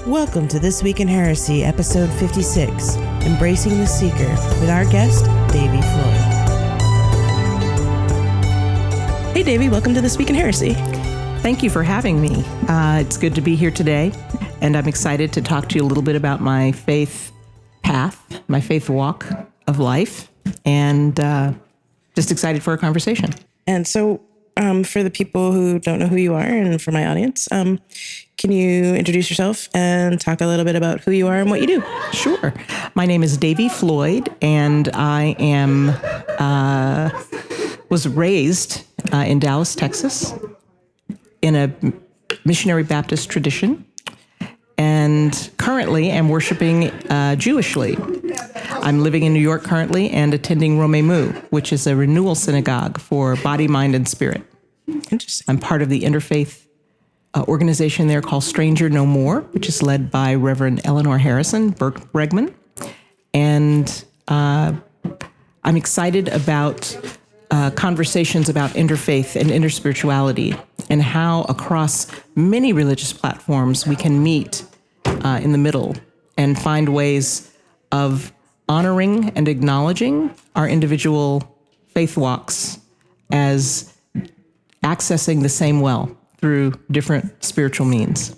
Welcome to This Week in Heresy, episode 56, Embracing the Seeker, with our guest, Davie Floyd. Hey, Davie, welcome to This Week in Heresy. Thank you for having me. It's good to be here today, and I'm excited to talk to you a little bit about my faith path, my faith walk of life, and just excited for a conversation. And so, for the people who don't know who you are, and for my audience, can you introduce yourself and talk a little bit about who you are and what you do? Sure. My name is Davie Floyd, and I was raised in Dallas, Texas, in a missionary Baptist tradition, and currently am worshiping Jewishly. I'm living in New York currently and attending Romemu, which is a renewal synagogue for body, mind, and spirit. Interesting. I'm part of the interfaith organization there called Stranger No More, which is led by Reverend Eleanor Harrison Bregman. And I'm excited about conversations about interfaith and interspirituality and how across many religious platforms we can meet in the middle and find ways of honoring and acknowledging our individual faith walks as accessing the same well through different spiritual means.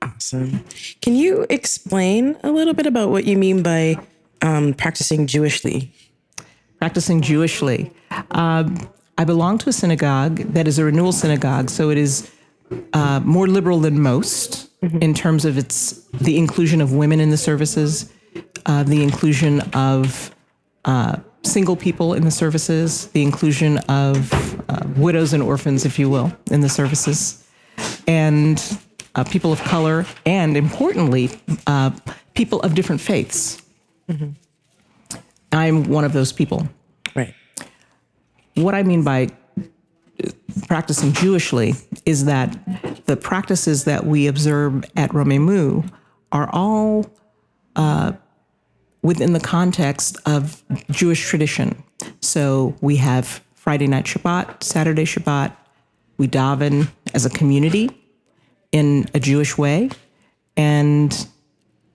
Awesome. Can you explain a little bit about what you mean by practicing Jewishly? Practicing Jewishly. I belong to a synagogue that is a renewal synagogue, so it is more liberal than most in terms of the inclusion of women in the services, the inclusion of single people in the services, the inclusion of widows and orphans, if you will, in the services, and people of color, and importantly, people of different faiths. Mm-hmm. I'm one of those people. Right. What I mean by practicing Jewishly is that the practices that we observe at Romemu are all within the context of Jewish tradition. So we have Friday night Shabbat, Saturday Shabbat. We daven as a community in a Jewish way. And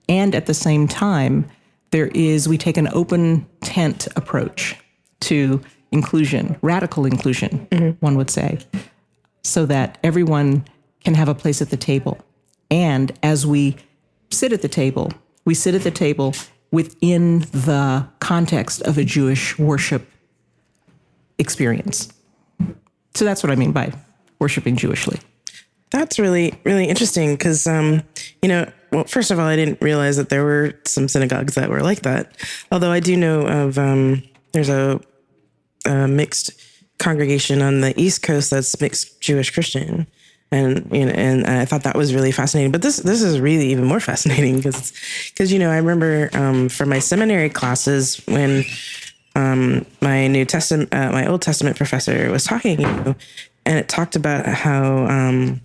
at the same time, we take an open tent approach to inclusion, radical inclusion, one would say, so that everyone can have a place at the table. And as we sit at the table, within the context of a Jewish worship experience. So that's what I mean by worshiping Jewishly. That's really, really interesting because, well, first of all, I didn't realize that there were some synagogues that were like that. Although I do know of, there's a mixed congregation on the East Coast that's mixed Jewish Christian. And I thought that was really fascinating. But this is really even more fascinating because I remember from my seminary classes when my Old Testament professor was talking, and it talked about how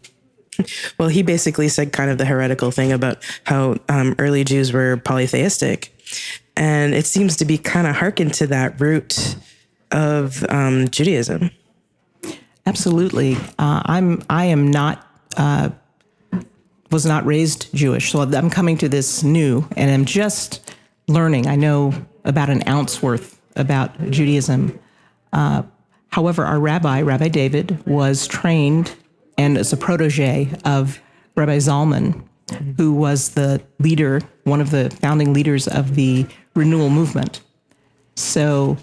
he basically said kind of the heretical thing about how early Jews were polytheistic, and it seems to be kind of hearkened to that root of Judaism. Absolutely. Was not raised Jewish, so I'm coming to this new, and I'm just learning. I know about an ounce worth about Judaism. However, our Rabbi David, was trained and is a protege of Rabbi Zalman, who was the leader, one of the founding leaders of the renewal movement. So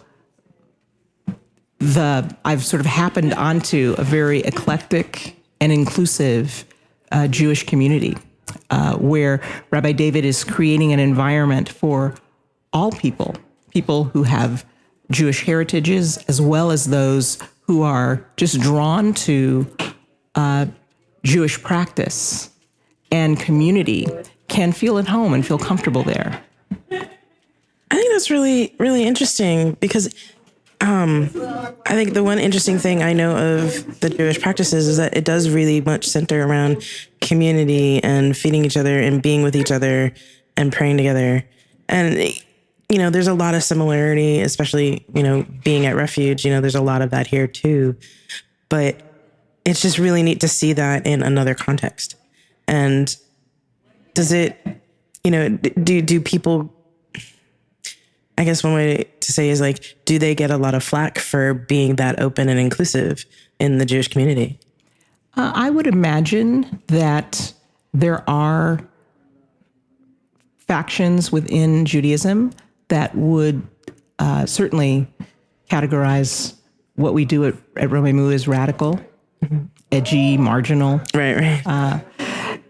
I've sort of happened onto a very eclectic and inclusive Jewish community where Rabbi David is creating an environment for all people who have Jewish heritages, as well as those who are just drawn to Jewish practice and community can feel at home and feel comfortable there. I think that's really, really interesting because I think the one interesting thing I know of the Jewish practices is that it does really much center around community and feeding each other and being with each other and praying together. And, there's a lot of similarity, especially, being at Refuge, there's a lot of that here too. But it's just really neat to see that in another context. And does it, do people, I guess one way to say is like, do they get a lot of flack for being that open and inclusive in the Jewish community? I would imagine that there are factions within Judaism that would certainly categorize what we do at Romemu as radical, edgy, marginal. Right.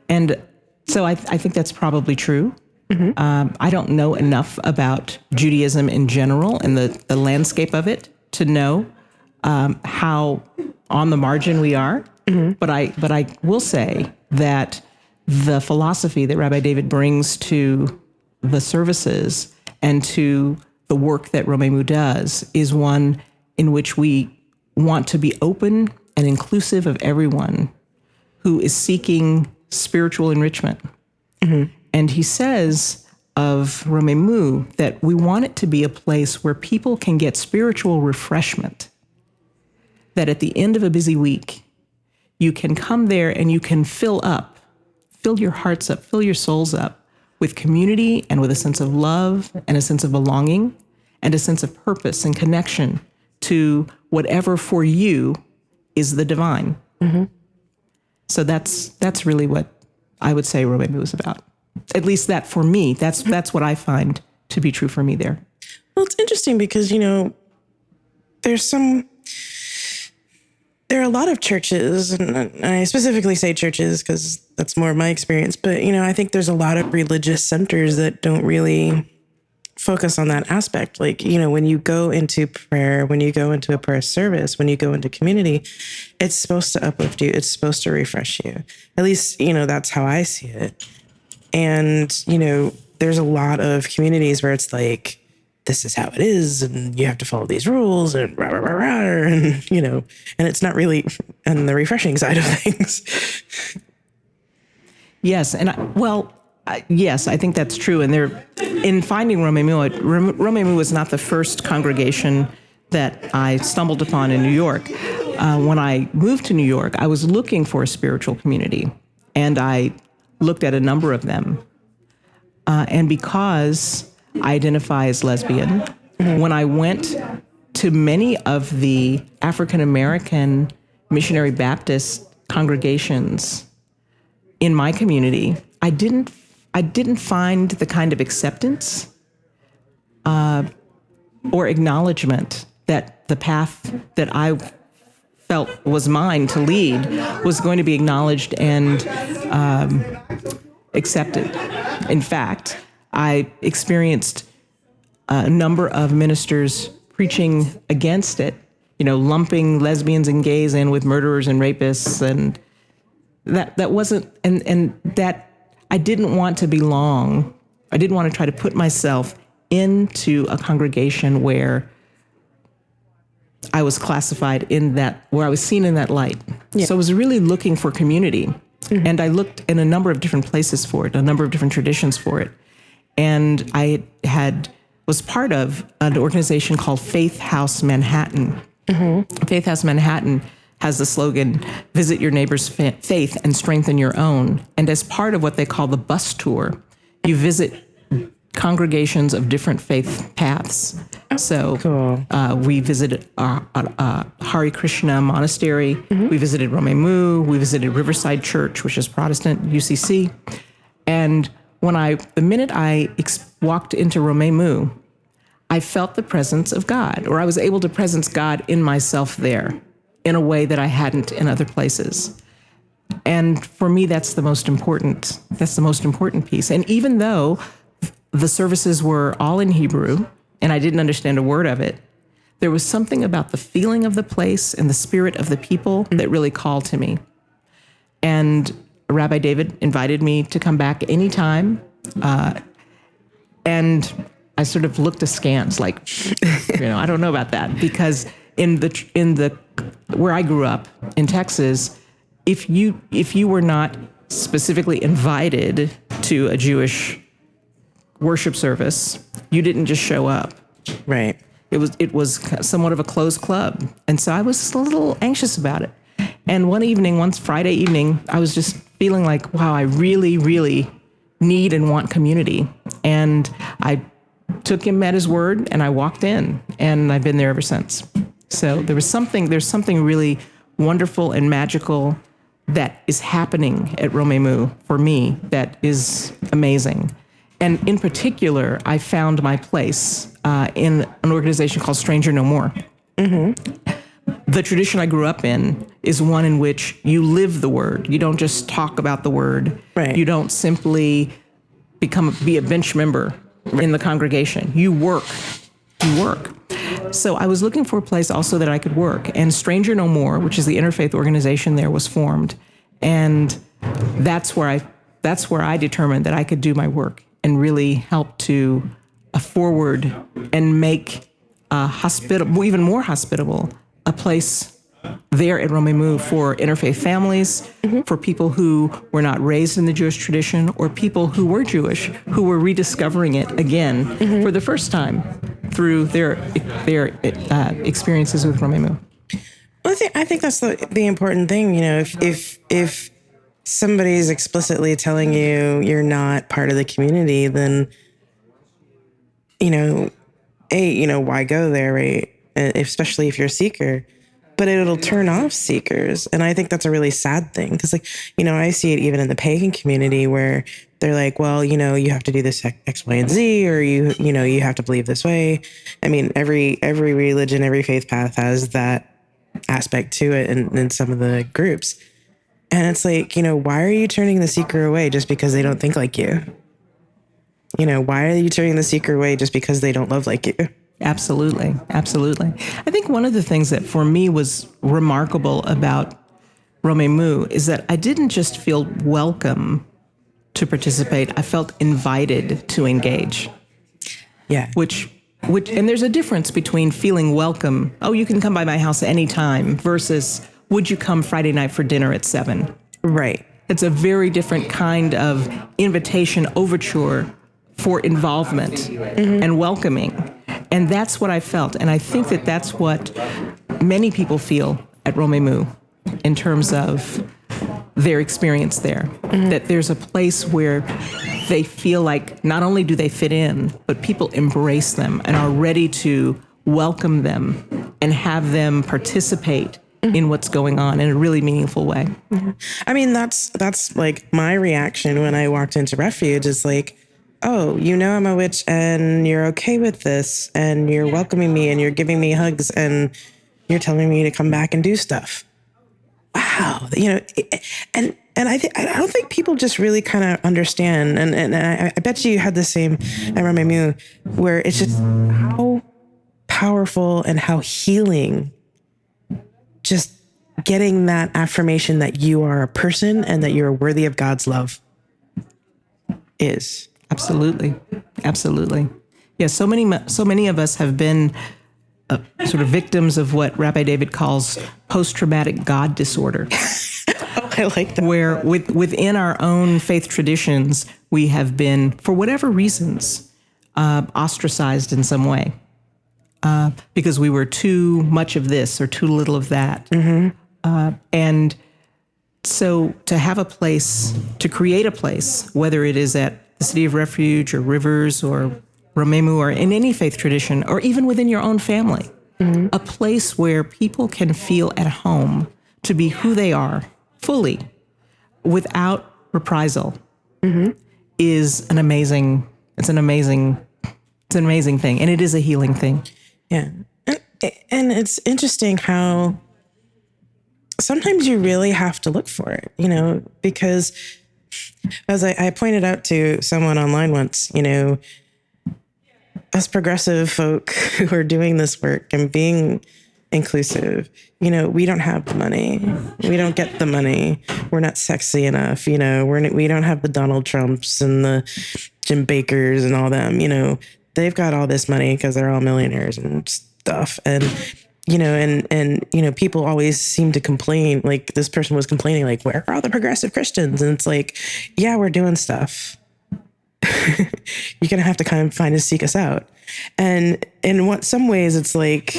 And so I think that's probably true. I don't know enough about Judaism in general and the landscape of it to know how on the margin we are. But I will say that the philosophy that Rabbi David brings to the services and to the work that Romemu does is one in which we want to be open and inclusive of everyone who is seeking spiritual enrichment. And he says of Romemu that we want it to be a place where people can get spiritual refreshment, that at the end of a busy week, you can come there and you can fill your hearts up, fill your souls up with community and with a sense of love and a sense of belonging and a sense of purpose and connection to whatever for you is the divine. So that's really what I would say Romemu is about. At least that for me, that's what I find to be true for me there. Well, it's interesting because, there are a lot of churches, and I specifically say churches because that's more of my experience, but, I think there's a lot of religious centers that don't really focus on that aspect. Like, when you go into prayer, when you go into a prayer service, when you go into community, it's supposed to uplift you. It's supposed to refresh you. At least, that's how I see it. And, there's a lot of communities where it's like, this is how it is, and you have to follow these rules, and rah, rah, rah, rah, and, and it's not really on the refreshing side of things. Yes. And yes, I think that's true. And in finding Romemu was not the first congregation that I stumbled upon in New York. When I moved to New York, I was looking for a spiritual community, and I looked at a number of them. And because I identify as lesbian, when I went to many of the African-American missionary Baptist congregations in my community, I didn't find the kind of acceptance or acknowledgement that the path that I felt was mine to lead was going to be acknowledged and accepted. In fact, I experienced a number of ministers preaching against it, lumping lesbians and gays in with murderers and rapists, and that wasn't, and that I didn't want to belong. I didn't want to try to put myself into a congregation where I was classified where I was seen in that light. Yeah. So I was really looking for community. And I looked in a number of different places for it, a number of different traditions for it. And I was part of an organization called Faith House Manhattan. Faith House Manhattan has the slogan, visit your neighbor's faith and strengthen your own. And as part of what they call the bus tour, you visit congregations of different faith paths. So cool. We visited Hare Krishna Monastery. We visited Romemu. We visited Riverside Church, which is Protestant, UCC. And the minute I walked into Romemu, I felt the presence of God, or I was able to presence God in myself there in a way that I hadn't in other places. And for me, that's the most important piece. And even though the services were all in Hebrew, and I didn't understand a word of it, there was something about the feeling of the place and the spirit of the people that really called to me. And Rabbi David invited me to come back anytime. And I sort of looked askance, like, I don't know about that, because in the where I grew up in Texas, if you were not specifically invited to a Jewish worship service, you didn't just show up. Right. It was somewhat of a closed club. And so I was a little anxious about it. And one Friday evening, I was just feeling like, wow, I really, really need and want community. And I took him at his word and I walked in, and I've been there ever since. So there's something really wonderful and magical that is happening at Romemu for me that is amazing. And in particular, I found my place in an organization called Stranger No More. The tradition I grew up in is one in which you live the word. You don't just talk about the word. Right. You don't simply be a bench member in the congregation. You work. So I was looking for a place also that I could work. And Stranger No More, which is the interfaith organization there, was formed. And that's where I determined that I could do my work and really help to forward and make hospitable, even more hospitable, a place there at Romemu for interfaith families, for people who were not raised in the Jewish tradition, or people who were Jewish, who were rediscovering it again for the first time through their experiences with Romemu. Well, I think that's the important thing. You know, if somebody's explicitly telling you you're not part of the community, then, you know, why go there, right? Especially if you're a seeker. But it'll turn off seekers. And I think that's a really sad thing. Because, like, you know, I see it even in the pagan community where they're like, well, you know, you have to do this X, Y, and Z, or you have to believe this way. I mean, every religion, every faith path has that aspect to it in some of the groups. And it's like, you know, why are you turning the seeker away just because they don't think like you? You know, why are you turning the seeker away just because they don't love like you? Absolutely. Absolutely. I think one of the things that for me was remarkable about Romemu is that I didn't just feel welcome to participate. I felt invited to engage. Yeah. Which, and there's a difference between feeling welcome. Oh, you can come by my house anytime versus would you come Friday night for dinner at 7? Right. It's a very different kind of invitation overture for involvement and welcoming. And that's what I felt. And I think that that's what many people feel at Romemu in terms of their experience there. That there's a place where they feel like not only do they fit in, but people embrace them and are ready to welcome them and have them participate in what's going on in a really meaningful way. I mean, that's like my reaction when I walked into Refuge is like, oh, you know I'm a witch and you're okay with this and you're welcoming me and you're giving me hugs and you're telling me to come back and do stuff. Wow. You know, and I don't think people just really kind of understand. And I bet you had the same at Romemu, where it's just how powerful and how healing just getting that affirmation that you are a person and that you're worthy of God's love is. Absolutely. Absolutely. Yeah, so many of us have been sort of victims of what Rabbi David calls post-traumatic God disorder. Oh, I like that. Where within our own faith traditions, we have been, for whatever reasons, ostracized in some way because we were too much of this or too little of that. And so to have a place, to create a place, whether it is at the City of Refuge or Rivers or Romemu or in any faith tradition, or even within your own family, a place where people can feel at home to be who they are fully without reprisal is an amazing thing. And it is a healing thing. Yeah. And it's interesting how sometimes you really have to look for it, you know, because as I pointed out to someone online once, you know, us progressive folk who are doing this work and being inclusive, you know, we don't have the money. We don't get the money. We're not sexy enough. You know, we don't have the Donald Trumps and the Jim Bakers and all them, you know, they've got all this money because they're all millionaires and stuff. And, you know, and, you know, people always seem to complain, like this person was complaining, like, where are all the progressive Christians? And it's like, yeah, we're doing stuff. You're going to have to kind of find and seek us out. And in some ways it's like,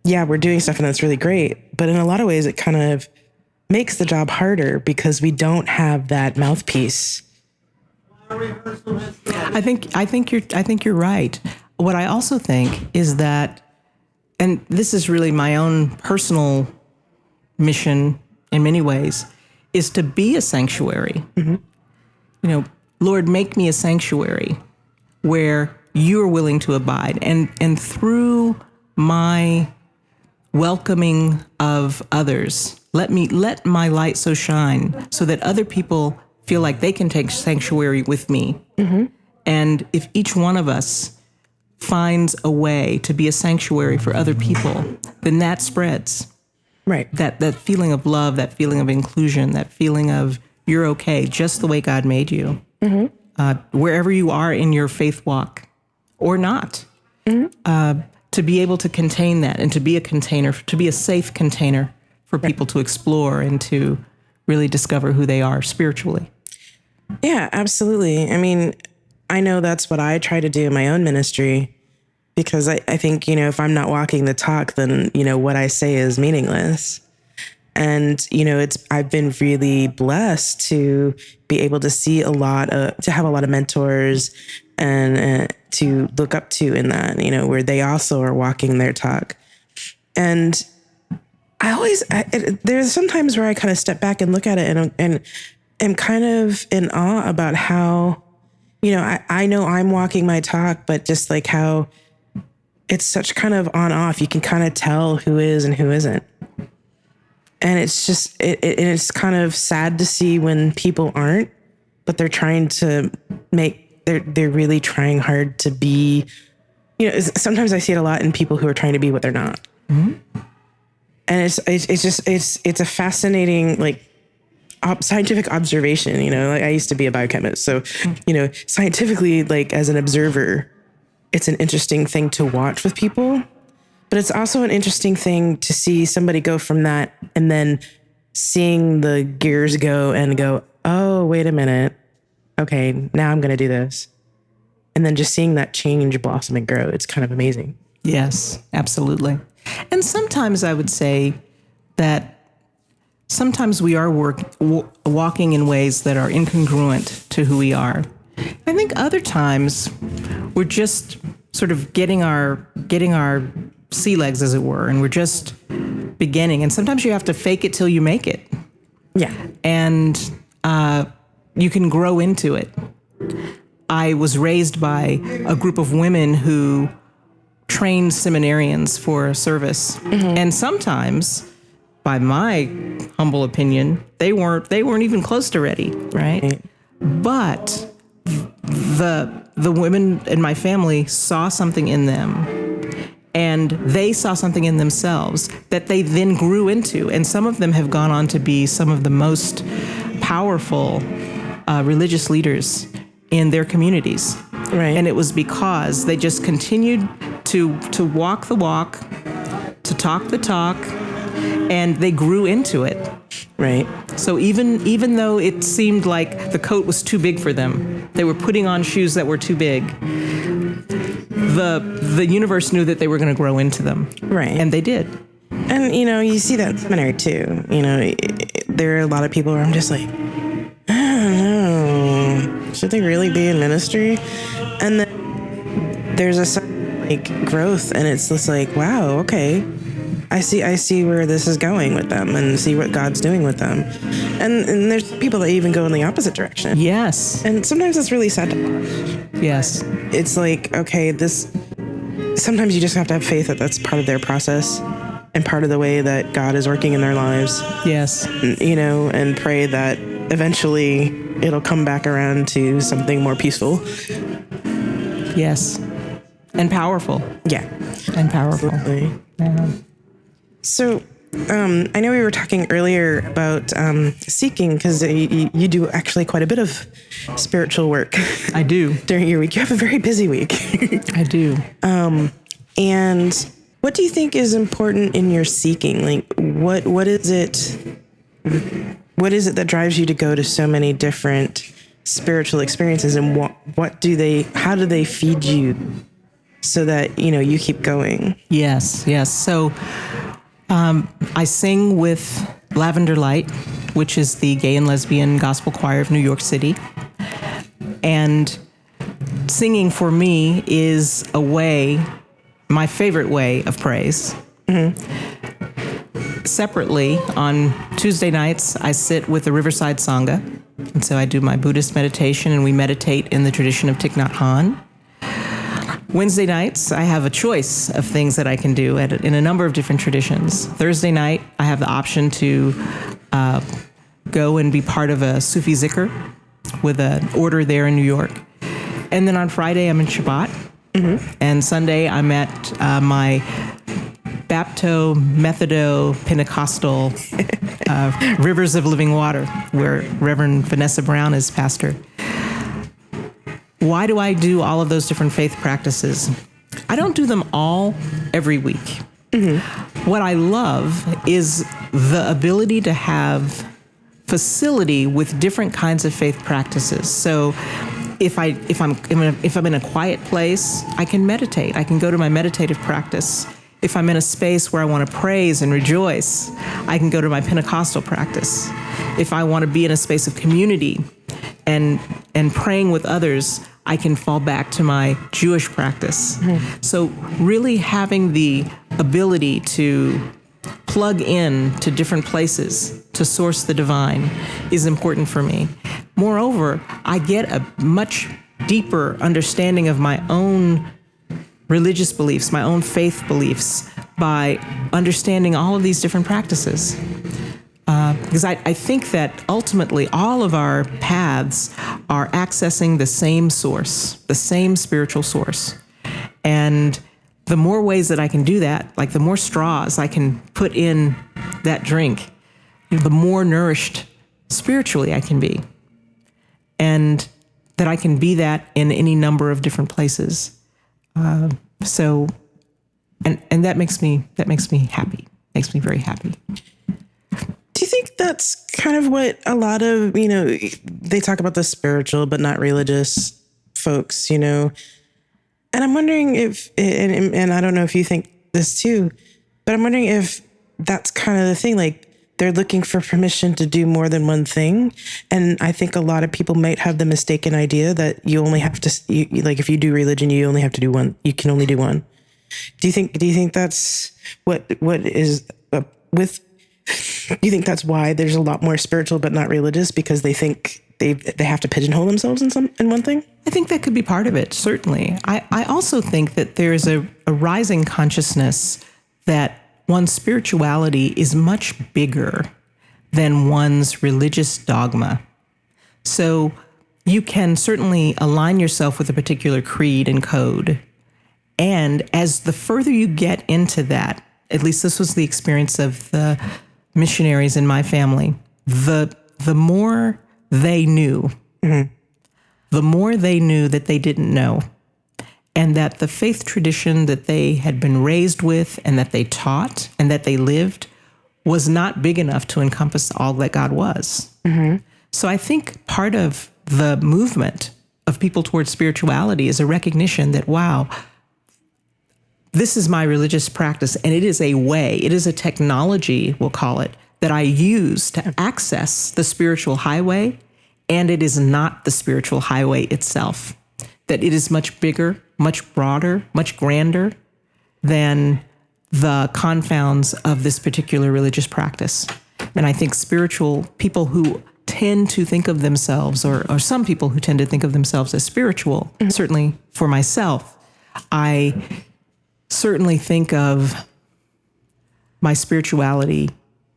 yeah, we're doing stuff and that's really great. But in a lot of ways it kind of makes the job harder because we don't have that mouthpiece I think you're right. What I also think is that, and this is really my own personal mission in many ways, is to be a sanctuary. Mm-hmm. You know, Lord, make me a sanctuary where you are willing to abide. And through my welcoming of others, let my light so shine so that other people feel like they can take sanctuary with me. Mm-hmm. And if each one of us finds a way to be a sanctuary for other people, then that spreads. Right. That feeling of love, that feeling of inclusion, that feeling of you're okay, just the way God made you. Mm-hmm. Wherever you are in your faith walk or not, mm-hmm. To be able to contain that and to be a container, to be a safe container for people to explore and to really discover who they are spiritually. Yeah, absolutely. I mean, I know that's what I try to do in my own ministry, because I think, you know, if I'm not walking the talk, then, you know, what I say is meaningless. And, you know, I've been really blessed to be able to see to have a lot of mentors and to look up to in that, you know, where they also are walking their talk. And there's sometimes where I kind of step back and look at it and am kind of in awe about how, you know, I know I'm walking my talk, but just like how it's such kind of on off. You can kind of tell who is and who isn't. And it's just, it's kind of sad to see when people aren't, but they're trying to they're really trying hard to be, you know, sometimes I see it a lot in people who are trying to be what they're not. Mm-hmm. And it's a fascinating, like, scientific observation, you know, like I used to be a biochemist. So, you know, scientifically, like as an observer, it's an interesting thing to watch with people, but it's also an interesting thing to see somebody go from that and then seeing the gears go and go, oh, wait a minute. Okay, now I'm going to do this. And then just seeing that change blossom and grow. It's kind of amazing. Yes, absolutely. And sometimes I would say that sometimes we are walking in ways that are incongruent to who we are. I think other times we're just sort of getting our sea legs, as it were, and we're just beginning. And sometimes you have to fake it till you make it. Yeah. And you can grow into it. I was raised by a group of women who trained seminarians for service. Mm-hmm. And sometimes, by my humble opinion, they weren't even close to ready, right? But the women in my family saw something in them, and they saw something in themselves that they then grew into. And some of them have gone on to be some of the most powerful religious leaders in their communities. Right. And it was because they just continued to walk the walk, to talk the talk, and they grew into it. Right. So even though it seemed like the coat was too big for them, they were putting on shoes that were too big, the universe knew that they were going to grow into them. Right. And they did. And, you know, you see that in seminary too. You know, there are a lot of people where I'm just like, I don't know, should they really be in ministry? And then there's a certain, like, growth, and it's just like, wow, okay. I see where this is going with them and see what God's doing with them. And there's people that even go in the opposite direction. Yes. And sometimes it's really sad to watch. Yes. It's like, okay, sometimes you just have to have faith that that's part of their process and part of the way that God is working in their lives. Yes. You know, and pray that eventually it'll come back around to something more peaceful. Yes. And powerful. Yeah. And powerful. Absolutely. Yeah. So, I know we were talking earlier about seeking, because you do actually quite a bit of spiritual work. I do. During your week. You have a very busy week. I do. And what do you think is important in your seeking? Like, what is it? What is it that drives you to go to so many different spiritual experiences, and how do they feed you so that, you know, you keep going? Yes. So, I sing with Lavender Light, which is the gay and lesbian gospel choir of New York City. And singing for me is my favorite way of praise. Separately, on Tuesday nights, I sit with the Riverside Sangha. And so I do my Buddhist meditation, and we meditate in the tradition of Thich Nhat Hanh. Wednesday nights, I have a choice of things that I can do in a number of different traditions. Thursday night, I have the option to go and be part of a Sufi zikr with an order there in New York. And then on Friday, I'm in Shabbat. And Sunday, I'm at my Bapto, Methodo, Pentecostal Rivers of Living Water, where Reverend Vanessa Brown is pastor. Why do I do all of those different faith practices? I don't do them all every week. What I love is the ability to have facility with different kinds of faith practices. So if I'm in a quiet place, I can meditate. I can go to my meditative practice. If I'm in a space where I want to praise and rejoice, I can go to my Pentecostal practice. If I want to be in a space of community and praying with others, I can fall back to my Jewish practice. So really having the ability to plug in to different places to source the divine is important for me. Moreover, I get a much deeper understanding of my own religious beliefs, my own faith beliefs, by understanding all of these different practices. Because I think that ultimately all of our paths are accessing the same source, the same spiritual source. And the more ways that I can do that, like the more straws I can put in that drink, the more nourished spiritually I can be. And that I can be that in any number of different places. So that makes me happy. Makes me very happy. Do you think that's kind of what a lot of, they talk about the spiritual but not religious folks, and I'm wondering if, and I don't know if you think this too, but I'm wondering if that's kind of the thing, like they're looking for permission to do more than one thing. And I think a lot of people might have the mistaken idea that you only have to, like if you do religion, you only have to do one, you can only do one. Do you think that's what is with, do you think that's why there's a lot more spiritual but not religious, because they think they have to pigeonhole themselves in one thing? I think that could be part of it, certainly. I also think that there's a rising consciousness that one's spirituality is much bigger than one's religious dogma. So you can certainly align yourself with a particular creed and code. And as the further you get into that, at least this was the experience of the missionaries in my family, the more they knew, the more they knew that they didn't know. And that the faith tradition that they had been raised with and that they taught and that they lived was not big enough to encompass all that God was. So I think part of the movement of people towards spirituality is a recognition that, wow, this is my religious practice, and it is a way, it is a technology, we'll call it, that I use to access the spiritual highway, and it is not the spiritual highway itself. That it is much bigger, much broader, much grander than the confounds of this particular religious practice. And I think spiritual people who tend to think of themselves, or some people who tend to think of themselves as spiritual, certainly for myself, I certainly think of my spirituality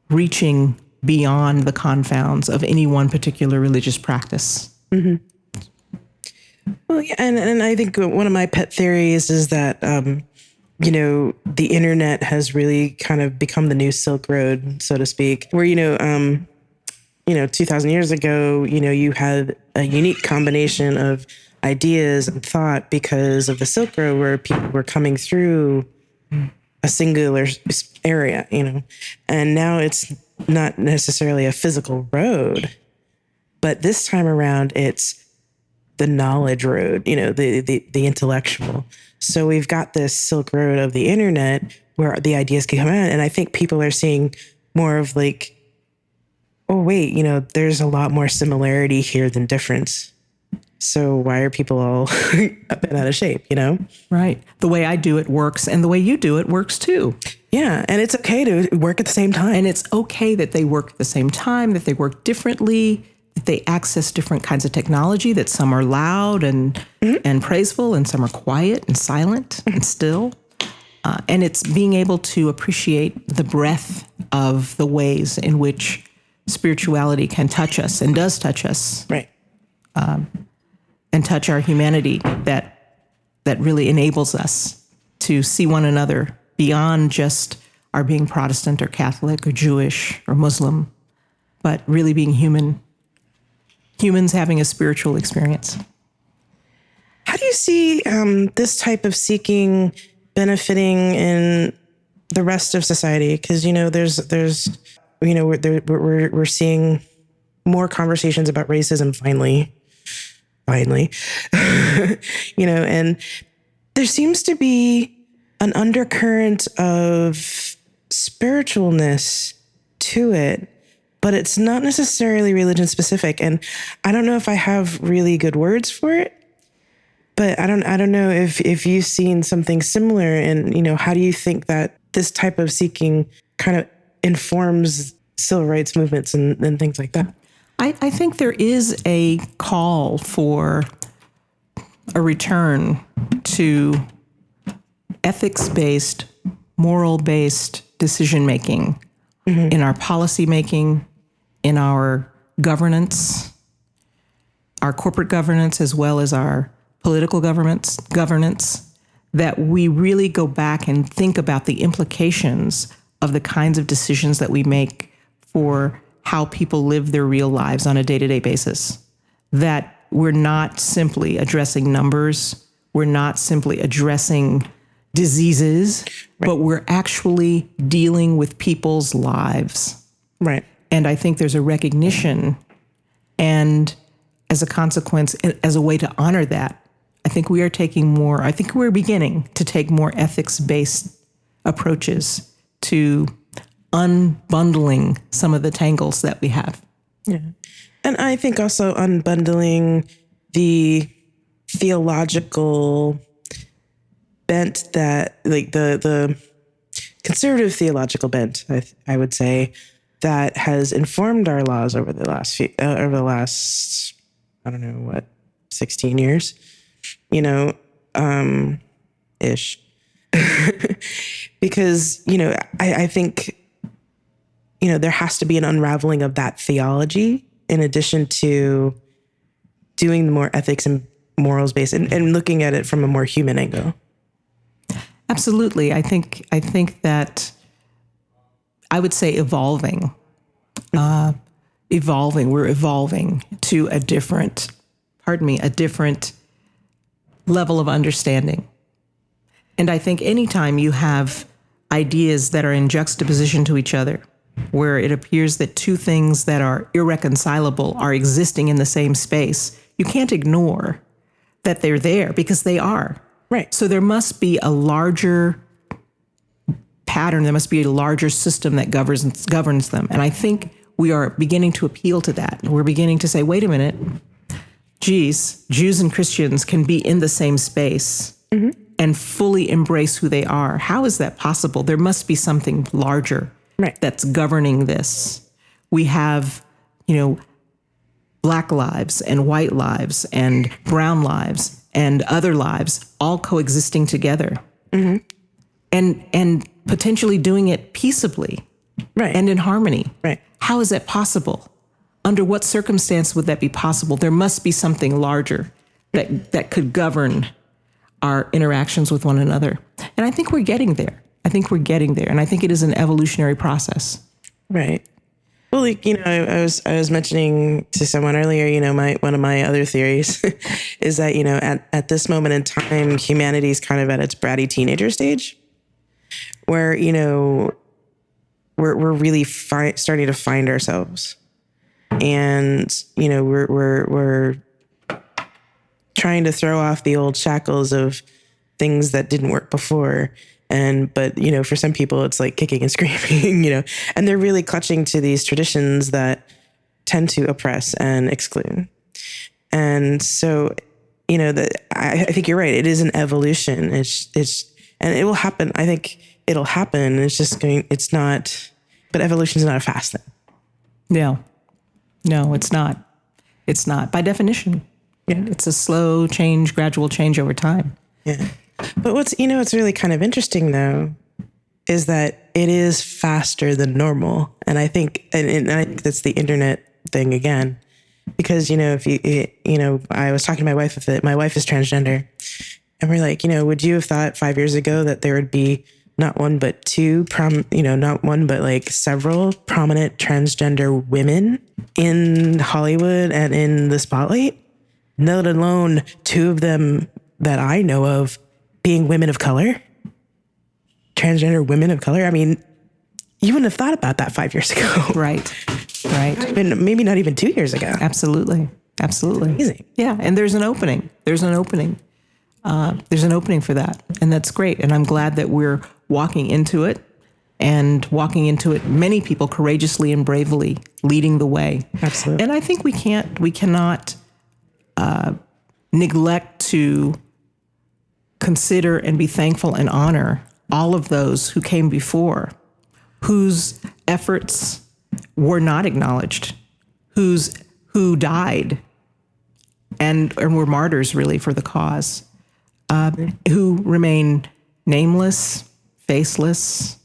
reaching beyond the confounds of any one particular religious practice. Well, yeah, and I think one of my pet theories is that, the internet has really kind of become the new Silk Road, so to speak, where, 2,000 years ago, you had a unique combination of ideas and thought because of the Silk Road, where people were coming through a singular area, and now it's not necessarily a physical road, but this time around it's the knowledge road, the intellectual. So we've got this Silk Road of the internet where the ideas can come out. And I think people are seeing more of like, oh, wait, there's a lot more similarity here than difference. So why are people all bent out of shape, you know? Right. The way I do it works, and the way you do it works too. Yeah. And it's okay to work at the same time. And it's okay that they work at the same time, that they work differently, that they access different kinds of technology, that some are loud and praiseful, and some are quiet and silent and still. And it's being able to appreciate the breadth of the ways in which spirituality can touch us and does touch us. Right. And touch our humanity that really enables us to see one another beyond just our being Protestant or Catholic or Jewish or Muslim, but really being human, humans having a spiritual experience. How do you see this type of seeking benefiting in the rest of society? Because, you know, there's we're seeing more conversations about racism finally, you know, and there seems to be an undercurrent of spiritualness to it, but it's not necessarily religion specific. And I don't know if I have really good words for it, but I don't know if you've seen something similar, and, you know, how do you think that this type of seeking kind of informs civil rights movements and things like that? I think there is a call for a return to ethics-based, moral-based decision-making in our policy-making, in our governance, our corporate governance, as well as our political governance, that we really go back and think about the implications of the kinds of decisions that we make for how people live their real lives on a day-to-day basis. That we're not simply addressing numbers, we're not simply addressing diseases, but we're actually dealing with people's lives. Right. And I think there's a recognition, and as a consequence, as a way to honor that, I think we're beginning to take more ethics-based approaches to unbundling some of the tangles that we have. Yeah. And I think also unbundling the theological bent that, like the conservative theological bent, I would say, that has informed our laws over the last I don't know what, 16 years, you know, ish. Because, you know, I think, you know, there has to be an unraveling of that theology in addition to doing the more ethics and morals based and looking at it from a more human angle. Absolutely. I think that I would say evolving. We're evolving to a different level of understanding. And I think anytime you have ideas that are in juxtaposition to each other, where it appears that two things that are irreconcilable are existing in the same space, you can't ignore that they're there, because they are. Right. So there must be a larger pattern, there must be a larger system that governs them. And I think we are beginning to appeal to that. We're beginning to say, wait a minute, geez, Jews and Christians can be in the same space and fully embrace who they are. How is that possible? There must be something larger that's governing this. We have, you know, Black lives and white lives and brown lives and other lives all coexisting together, and potentially doing it peaceably and in harmony. Right. How is that possible? Under what circumstance would that be possible? There must be something larger that could govern our interactions with one another. And I think we're getting there. And I think it is an evolutionary process. Right. Well, like, you know, I was mentioning to someone earlier, you know, one of my other theories is that, you know, at this moment in time, humanity is kind of at its bratty teenager stage, where, you know, we're really starting to find ourselves, and, you know, we're trying to throw off the old shackles of things that didn't work before. But, you know, for some people, it's like kicking and screaming, you know, and they're really clutching to these traditions that tend to oppress and exclude. And so, I think you're right. It is an evolution. And it will happen. I think it'll happen. It's not, but evolution is not a fast thing. No, it's not. It's not by definition. Yeah. It's a slow change, gradual change over time. Yeah. But what's really kind of interesting though, is that it is faster than normal. And I think, and I think that's the internet thing again, because, I was talking to my wife with it. My wife is transgender, and we're like, would you have thought 5 years ago that there would be not one, but two, not one, but like several prominent transgender women in Hollywood and in the spotlight, let alone two of them that I know of being women of color, transgender women of color. I mean, you wouldn't have thought about that 5 years ago. Right. And maybe not even 2 years ago. Absolutely. Amazing. Yeah. And there's an opening. There's an opening for that. And that's great. And I'm glad that we're walking into it, many people courageously and bravely leading the way. Absolutely. And I think we cannot neglect to consider and be thankful and honor all of those who came before, whose efforts were not acknowledged, who died and were martyrs really for the cause, who remain nameless, faceless,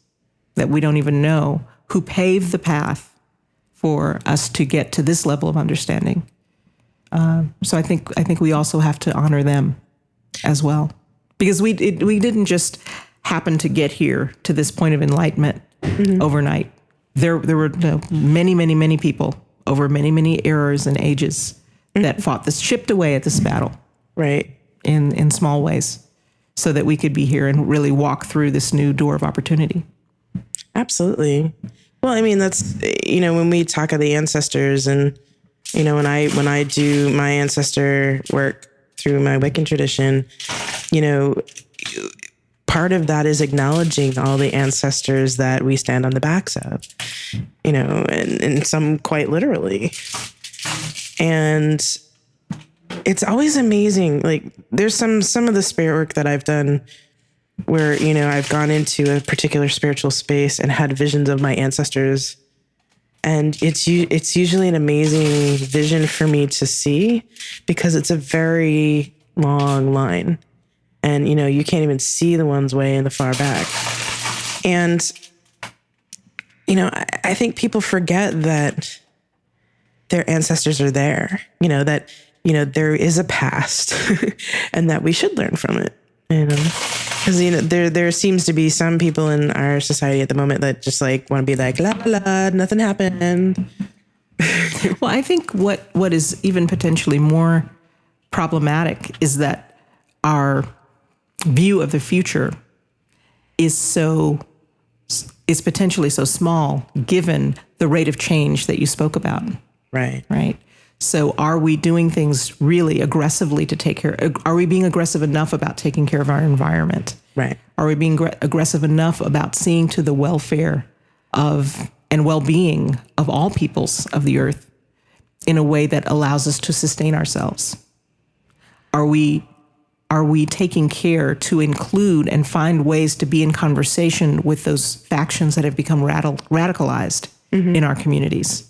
that we don't even know, who paved the path for us to get to this level of understanding. So I think we also have to honor them as well, because we didn't just happen to get here to this point of enlightenment overnight. There were many people over many eras and ages that fought this, chipped away at this battle, right, in small ways, so that we could be here and really walk through this new door of opportunity. Absolutely. Well, I mean, that's, when we talk of the ancestors, and, when I do my ancestor work through my Wiccan tradition, part of that is acknowledging all the ancestors that we stand on the backs of, and some quite literally. And it's always amazing. Like, there's some of the spirit work that I've done where, I've gone into a particular spiritual space and had visions of my ancestors. And it's usually an amazing vision for me to see, because it's a very long line. And, you can't even see the ones way in the far back. And, I think people forget that their ancestors are there, that, there is a past and that we should learn from it, because, there seems to be some people in our society at the moment that just like want to be like, la, la, nothing happened. Well, I think what is even potentially more problematic is that our view of the future is potentially so small, given the rate of change that you spoke about. Right. So are we doing things really aggressively to take care? Are we being aggressive enough about taking care of our environment? Right. Are we being aggressive enough about seeing to the welfare of and well-being of all peoples of the earth in a way that allows us to sustain ourselves? Are we taking care to include and find ways to be in conversation with those factions that have become radicalized in our communities,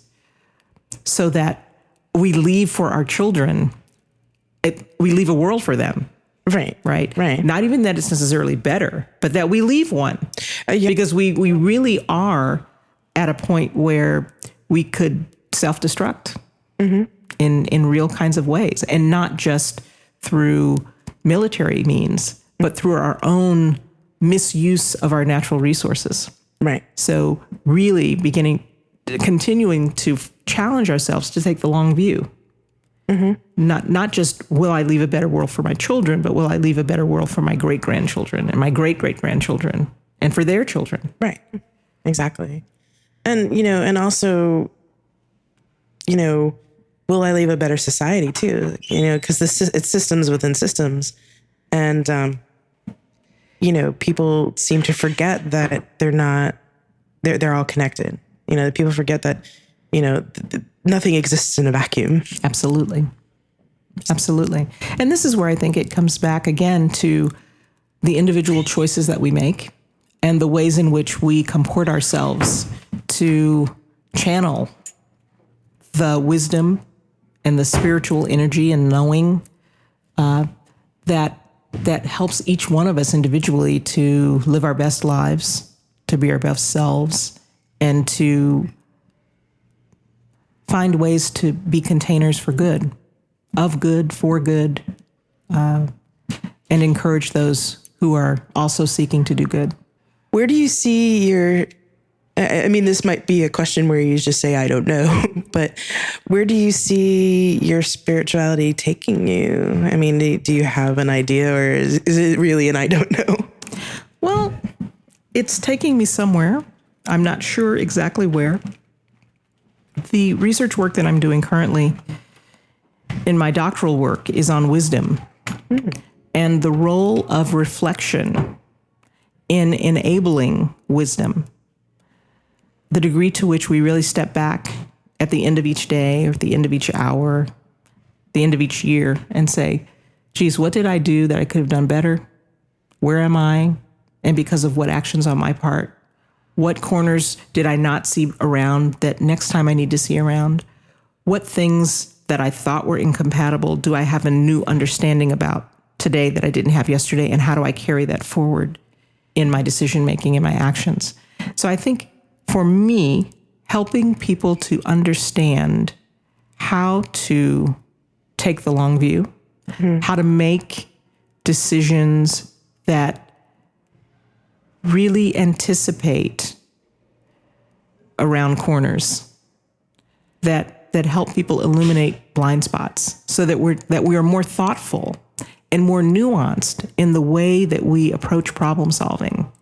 so that we leave for our children, we leave a world for them? Right. Not even that it's necessarily better, but that we leave one. Because we really are at a point where we could self-destruct in real kinds of ways, and not just through military means, but through our own misuse of our natural resources. Right. So really continuing to challenge ourselves to take the long view. Not just, will I leave a better world for my children, but will I leave a better world for my great-grandchildren and my great-great-grandchildren and for their children? Right. Exactly. And, and also, will I leave a better society too? Because it's systems within systems. And, people seem to forget that they're all connected. People forget that, nothing exists in a vacuum. Absolutely. Absolutely. And this is where I think it comes back again to the individual choices that we make and the ways in which we comport ourselves to channel the wisdom and the spiritual energy and knowing that helps each one of us individually to live our best lives, to be our best selves, and to find ways to be containers for good, of good, for good, and encourage those who are also seeking to do good. Where do you see your, I mean, this might be a question where you just say, I don't know, but where do you see your spirituality taking you? I mean, do you have an idea, or is it really an I don't know? Well, it's taking me somewhere. I'm not sure exactly where. The research work that I'm doing currently in my doctoral work is on wisdom and the role of reflection in enabling wisdom. The degree to which we really step back at the end of each day or at the end of each hour, the end of each year, and say, geez, what did I do that I could have done better? Where am I? And because of what actions on my part? What corners did I not see around that next time I need to see around? What things that I thought were incompatible do I have a new understanding about today that I didn't have yesterday? And how do I carry that forward in my decision-making and my actions? So I think for me, helping people to understand how to take the long view, how to make decisions that really anticipate around corners, that help people illuminate blind spots, so that we are more thoughtful and more nuanced in the way that we approach problem solving.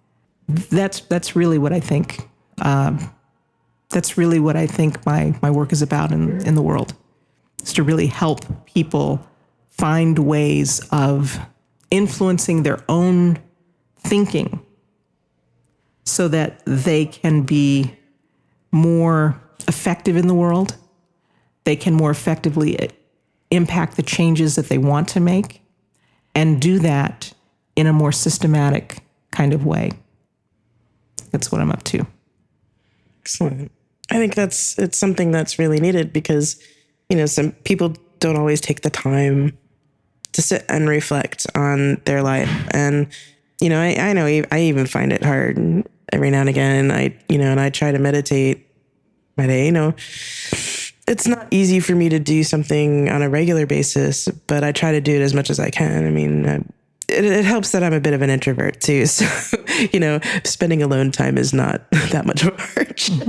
That's really what I think. That's really what I think my work is about in the world, is to really help people find ways of influencing their own thinking so that they can be more effective in the world. They can more effectively impact the changes that they want to make, and do that in a more systematic kind of way. That's what I'm up to. Excellent. I think it's something that's really needed because, some people don't always take the time to sit and reflect on their life. And, I know I even find it hard every now and again. And I try to meditate my day. It's not easy for me to do something on a regular basis, but I try to do it as much as I can. I mean, it helps that I'm a bit of an introvert too. So, spending alone time is not that much of a hardship.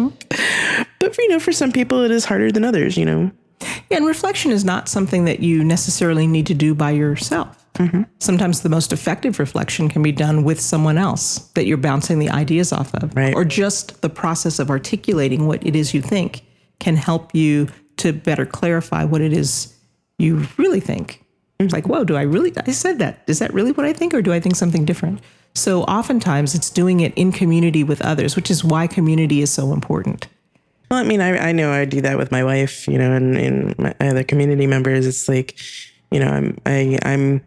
But, for some people it is harder than others, Yeah, and reflection is not something that you necessarily need to do by yourself. Sometimes the most effective reflection can be done with someone else that you're bouncing the ideas off of. Right. Or just the process of articulating what it is you think can help you to better clarify what it is you really think. It's like, whoa, I said that. Is that really what I think, or do I think something different? So oftentimes it's doing it in community with others, which is why community is so important. Well, I mean, I know I do that with my wife, and my other community members. It's like, I'm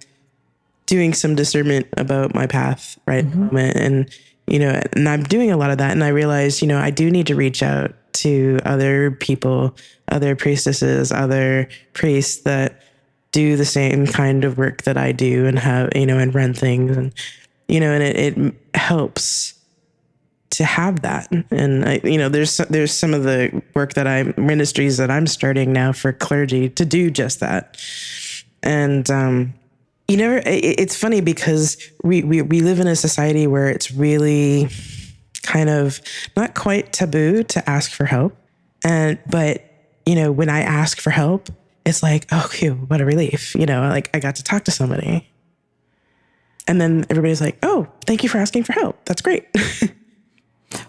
doing some discernment about my path right and and I'm doing a lot of that, and I realize, I do need to reach out to other people, other priestesses, other priests that do the same kind of work that I do and have, and run things, and and it helps to have that. And there's some of the work that ministries that I'm starting now for clergy to do just that. And it's funny because we live in a society where it's really kind of not quite taboo to ask for help. But when I ask for help, it's like, oh, phew, what a relief. Like I got to talk to somebody. And then everybody's like, oh, thank you for asking for help. That's great.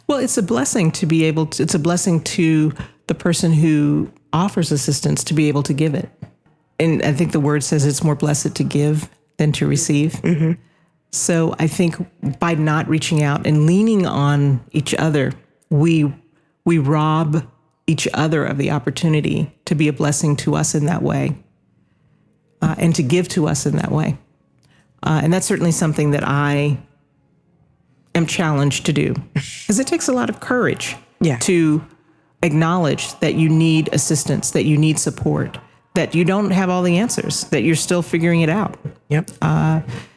Well, it's a blessing to be able to, it's a blessing to the person who offers assistance to be able to give it. And I think the word says it's more blessed to give than to receive. So I think by not reaching out and leaning on each other, we rob each other of the opportunity to be a blessing to us in that way. and to give to us in that way. And that's certainly something that I am challenged to do, because it takes a lot of courage to acknowledge that you need assistance, that you need support, that you don't have all the answers, that you're still figuring it out. Yep.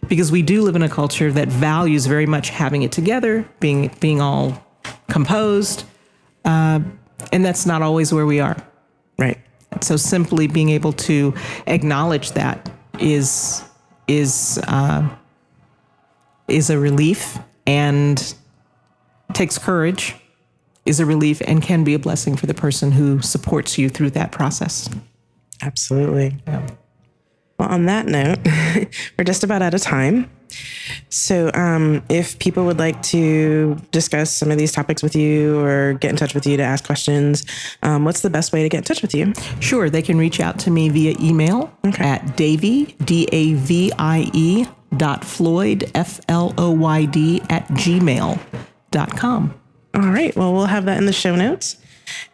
Because we do live in a culture that values very much having it together, being all composed, and that's not always where we are. Right. So simply being able to acknowledge that is a relief, and takes courage, is a relief, and can be a blessing for the person who supports you through that process. Absolutely. Yeah. Well, on that note, we're just about out of time. So if people would like to discuss some of these topics with you or get in touch with you to ask questions, what's the best way to get in touch with you? Sure. They can reach out to me via email at Davie, DAVIE, .Floyd, FLOYD, @gmail.com. All right. Well, we'll have that in the show notes.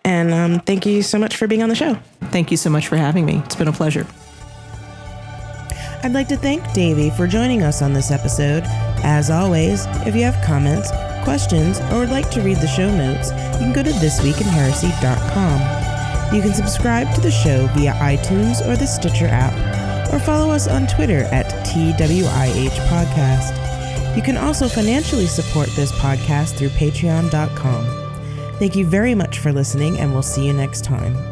And thank you so much for being on the show. Thank you so much for having me. It's been a pleasure. I'd like to thank Davie for joining us on this episode. As always, if you have comments, questions, or would like to read the show notes, you can go to thisweekinheresy.com. You can subscribe to the show via iTunes or the Stitcher app, or follow us on Twitter at TWIH Podcast. You can also financially support this podcast through patreon.com. Thank you very much for listening, and we'll see you next time.